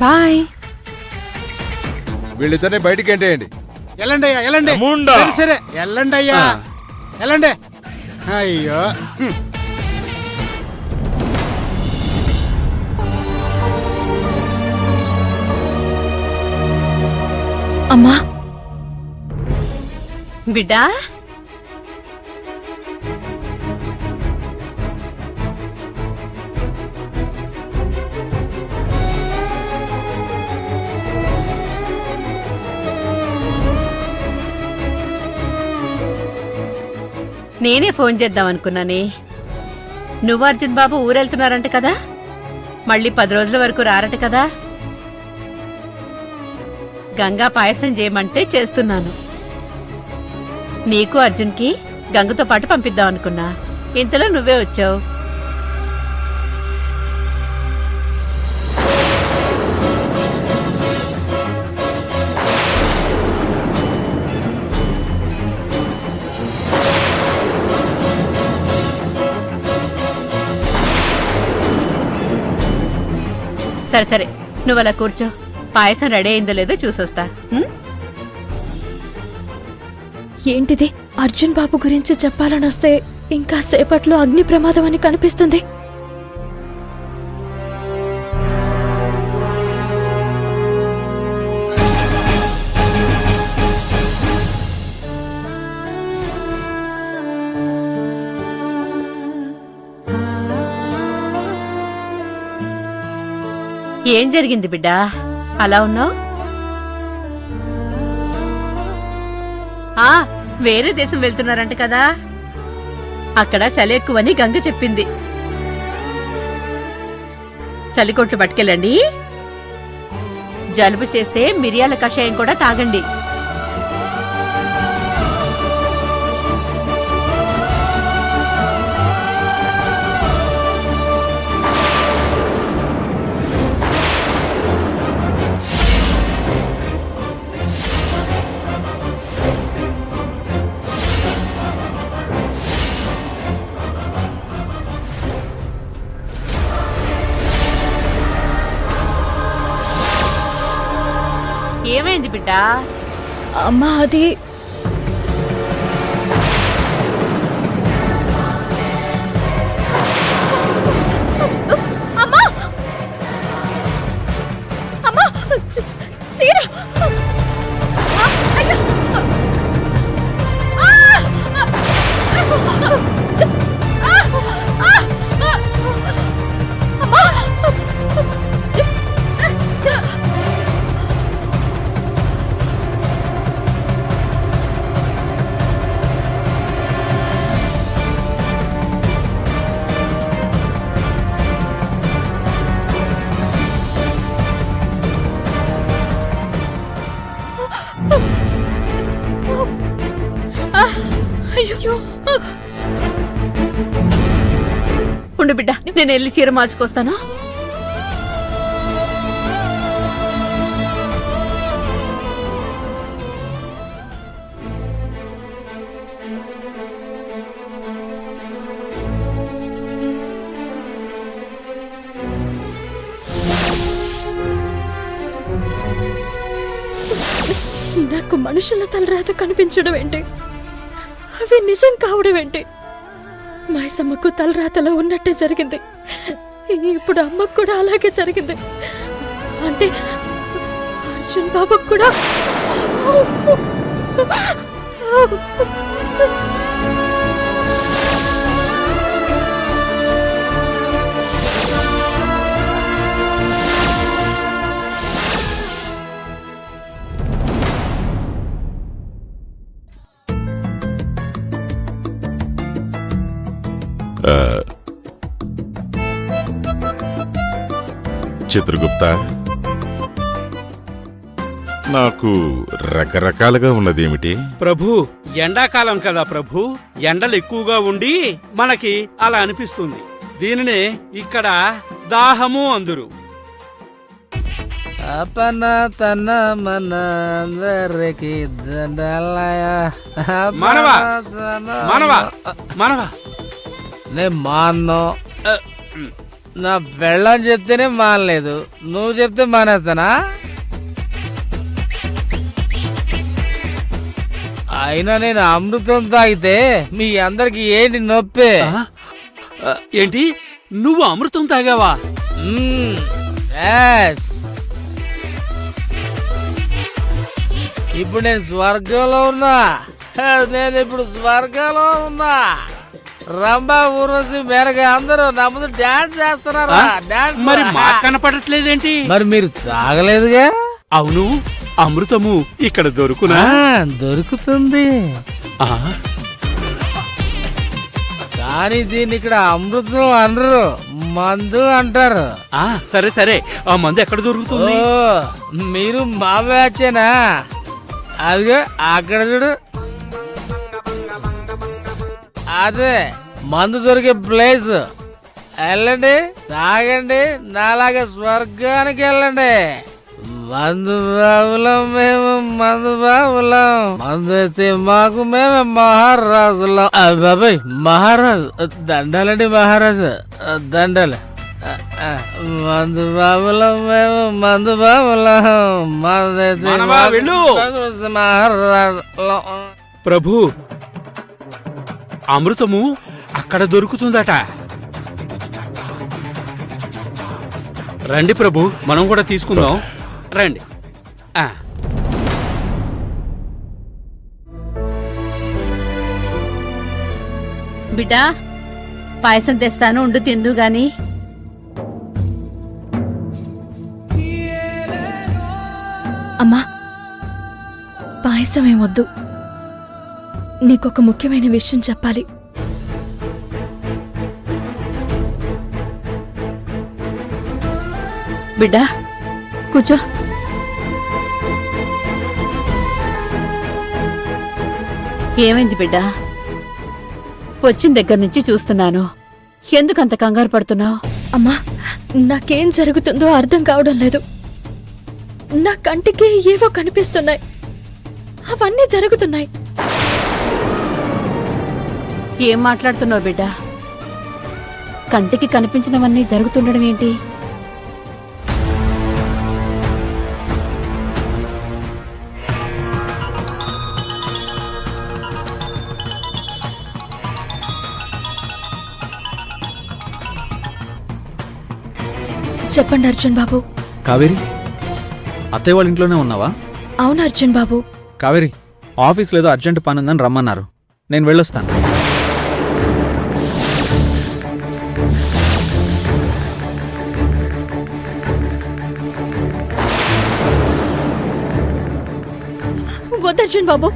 Bye. వీళ్ళిద్దరిని బయటికి ఎంటేయండి. వెళ్ళండి అయ్యా, వెళ్ళండి. సరే సరే వెళ్ళండి అయ్యా, వెళ్ళండి. అయ్యో అమ్మా బిడ్డా, నేనే ఫోన్ చేద్దాం అనుకున్నానే. నువ్వు అర్జున్ బాబు ఊరెళ్తున్నారంట కదా, మళ్ళీ 10 రోజుల వరకు రారట కదా. గంగా పాయసం చేయమంటే చేస్తున్నాను. నీకు అర్జున్కి గంగతో పాటు పంపిద్దాం అనుకున్నా, ఇంతలో నువ్వే వచ్చావు. సరే సరే, నువ్వు అలా కూర్చో. పాయసం రెడీ అయిందో లేదో చూసొస్తా. ఏంటిది? అర్జున్ బాబు గురించి చెప్పాలని వస్తే ఇంకా సేపట్లో అగ్ని ప్రమాదం అని కనిపిస్తుంది. ఏం జరిగింది బిడ్డా, అలా ఉన్నావు? వేరే దేశం వెళ్తున్నారంట కదా, అక్కడ చలి ఎక్కువని గంగ చెప్పింది. చలికొట్లు పట్టుకెళ్ళండి. జలుబు చేస్తే మిరియాల కషాయం కూడా తాగండి. ఏమైంది బిడ్డా? అమ్మా అది అమ్మా అమ్మా చీర ఉండు బిడ్డ, నేను వెళ్ళి చీర మార్చుకొస్తాను. నాకు మనుషుల తలరాత కనిపించడం ఏంటి? అవి నిజం కావడం ఏంటి? మైసమ్మకు తలరాతలో ఉన్నట్టే జరిగింది. ఇప్పుడు అమ్మకు కూడా అలాగే జరిగింది. అంటే అర్జున్ బాబుకు కూడా. చిత్రగుప్త, నాకు రకరకాలుగా ఉన్నదేమిటి? ప్రభు, ఎండాకాలం కదా ప్రభు, ఎండలు ఎక్కువగా ఉండి మనకి అలా అనిపిస్తుంది. దీనినే ఇక్కడ దాహము అందురు. అపన తన మనందరికి మనవా మనవా మనవా నే మాన్నో నా పెళ్ళని చెప్తేనే మానలేదు, నువ్వు చెప్తే మానేస్తానా? అయినా నేను అమృతం తాగితే మీ అందరికి ఏంటి నొప్పి? ఏంటి నువ్వు అమృతం తాగావా? yes. ఇప్పుడు నేను స్వర్గంలో ఉన్నా. నేను ఇప్పుడు స్వర్గంలో ఉన్నా. రంభా ఊర్వశి మేరగా అందరూ నా ముందు డాన్స్ చేస్తున్నారా? డాన్స్ మరి మా కనపడట్లేదేంటి? మరి మీరు తాగలేదుగా? అవును, అమృతము ఇక్కడ దొరుకునా? దొరుకుతుంది, ఆ, కానీ దీన్ని ఇక్కడ అమృతం అనరు, మందు అంటారు. సరే సరే, ఆ మందు ఎక్కడ ఓ, దొరుకుతుంది? మీరు మా బ్యాచేనా? అదిగో అక్కడ చూడు, అదే మందు దొరికే ప్లేస్. వెళ్ళండి, తాగండి, నాలాగా స్వర్గానికి వెళ్ళండి. మందు బాబులం మేము, మందు బాబులం. మందు వేస్తే మాకు మేమే మహారాజులం. బాబాయ్ మహారాజు, దండాలండి మహారాజు, దండలు. మందు బాబులం మేము, మందు బాబులం. మందు వేస్తే మానవా, వెళ్ళు. మహారాజులం. ప్రభు, అమృతము అక్కడ దొరుకుతుందట. రండి ప్రభు, మనం కూడా తీసుకుందాం. రండి. బిడ్డా, పాయసం తెస్తాను, ఉండు తిందు గాని. అమ్మా, పాయసం ఏమొద్దు. నీకొక ముఖ్యమైన విషయం చెప్పాలి. బిడ్డా కూర్చో. ఏమైంది బిడ్డా? వచ్చిన దగ్గర నుంచి చూస్తున్నాను, ఎందుకంత కంగారు పడుతున్నావు? అమ్మా, నాకేం జరుగుతుందో అర్థం కావడం లేదు. నా కంటికి ఏవో కనిపిస్తున్నాయి, అవన్నీ జరుగుతున్నాయి. ఏం మాట్లాడుతున్నావు బిడ్డా? కంటికి కనిపించినవన్నీ జరుగుతుండడం ఏంటి? చెప్పండి అర్జున్ బాబు. కావేరి, అత్తయ్య వాళ్ళ ఇంట్లోనే ఉన్నావా? అవును అర్జున్ బాబు. కావేరి, ఆఫీస్లో ఏదో అర్జెంట్ పని ఉందని రమ్మన్నారు, నేను వెళ్ళొస్తాను. వద్దు అర్జున్ బాబు,